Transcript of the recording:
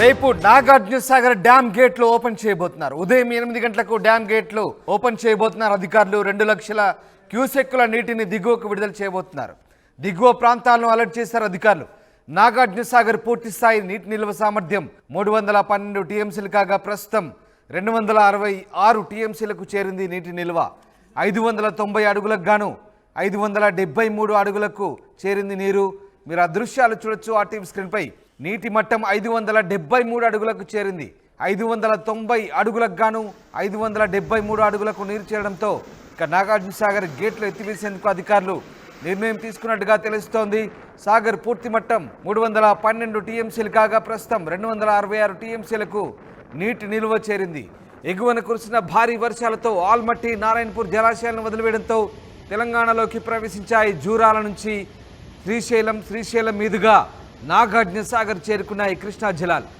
రేపు నాగార్జున సాగర్ డ్యామ్ గేట్లు ఓపెన్ చేయబోతున్నారు. ఉదయం 8 గంటలకు డ్యామ్ గేట్లు ఓపెన్ చేయబోతున్నారు అధికారులు. 2 లక్షల క్యూసెక్కుల నీటిని దిగువకు విడుదల చేయబోతున్నారు. దిగువ ప్రాంతాలను అలర్ట్ చేశారు అధికారులు. నాగార్జున సాగర్ పూర్తి స్థాయి నీటి నిల్వ సామర్థ్యం 312 టీఎంసీలు కాగా ప్రస్తుతం 266 టీఎంసీలకు చేరింది నీటి నిల్వ. 590 అడుగులకు గాను 573 అడుగులకు చేరింది నీరు. మీరు ఆ దృశ్యాలు చూడొచ్చు ఆర్టీవీ స్క్రీన్పై. నీటి మట్టం 573 అడుగులకు చేరింది. 590 అడుగులకు గాను 573 అడుగులకు నీరు చేరడంతో ఇక నాగార్జున సాగర్ గేట్లు ఎత్తివేసేందుకు అధికారులు నిర్ణయం తీసుకున్నట్టుగా తెలుస్తోంది. సాగర్ పూర్తి మట్టం 312 టీఎంసీలు కాగా ప్రస్తుతం 266 టీఎంసీలకు నీటి నిల్వ చేరింది. ఎగువన కురిసిన భారీ వర్షాలతో ఆల్మట్టి, నారాయణపూర్ జలాశయాలను వదిలివేయడంతో తెలంగాణలోకి ప్రవేశించాయి. జూరాల నుంచి శ్రీశైలం మీదుగా నాగార్జున సాగర్ చేరుకున్నాయి కృష్ణా జలాలు.